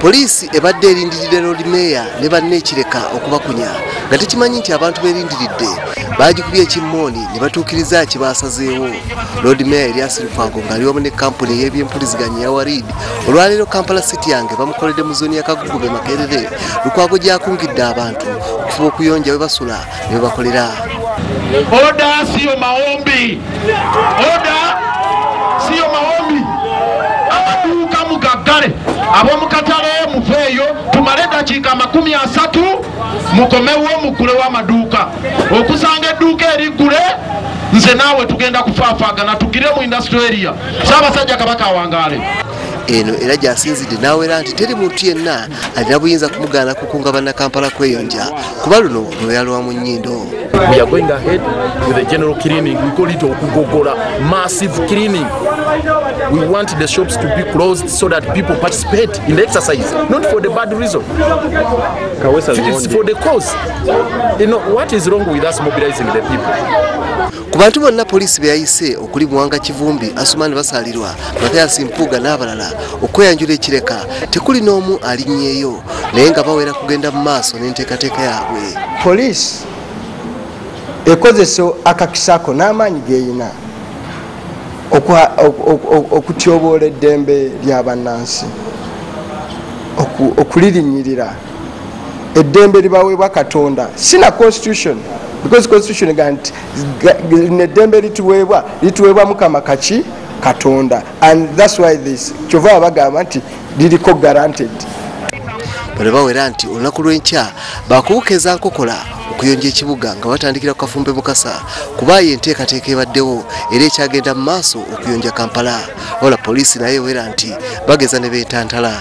Poliisi ebadde erindiridde loodi meeya ne banne Kireka okubakunya nga tekimanyi nti abantu berindiridde bagikubye ekimooni ne batuukiriza kibaasazeewo. Loodi meeya Erias Lukwago ng'ali wamu ne kampuni y'ebyempuliziganya ya Walid olwaleero Kampala City yange bamukoledde mu zooni ya Kagugube Makerere. Lukwago gy'akungidde abantu okufuba okuyonja we basula ne we bakolera. Oda siyo maombi. Oda siyo maombi. Amaduuka mugaggale. Ab'omukatale muveeyo tumale eddakiika 30 mukomewo mugulewo amaduuka. Okusanga edduuka eriggule nze naawe tugenda kufaafaagana tugire mu industrial area. Ssaabasajja Kabaka awangaale. Eno era gy'asinzidde n'awera nti teri muntu yenna alina buyinza kumugaana kukunga bannakampala kweyonja kuba luno lwe yalwa mu nnyindo. We are going ahead with the general cleaning. We call it okugogola, massive cleaning. We want the shops to be closed so that people participate in the exercise, not for the bad reason. It's for the cause. You know, what is wrong with us mobilizing the people? Ku bantu bonna poliisi beyayise okuli Muwanga Kivumbi, Asumani Basalirwa, Makerere Mpuuga n'abalala okweyanjula ekireka tekuli n'omu alinnyeeyo naye nga bawera kugenda mu maaso n'enteekateeka yaabwe. Poliisi ekozesa akakisaako n'amaanyi g'eyina okutyoboola eddembe ly'abannansi, okulirinyirira eddembe libaweebwa Katonda sina constitution, because constitution ganti neddembe lituweebwa Mukama kaki Katonda, and that's why this kyova bagamba nti liriko guaranteed. Bwe bawera nti olunaku lw'enkya bakubukeeza nkokola okuyonja ekibuga nga batandikira ku kafumbe Mukasa kuba enteekateeka ebaddewo era ekyagenda mu maaso okuyonja Kampala. Wala poliisi naye ewera nti bageza ne beetantala.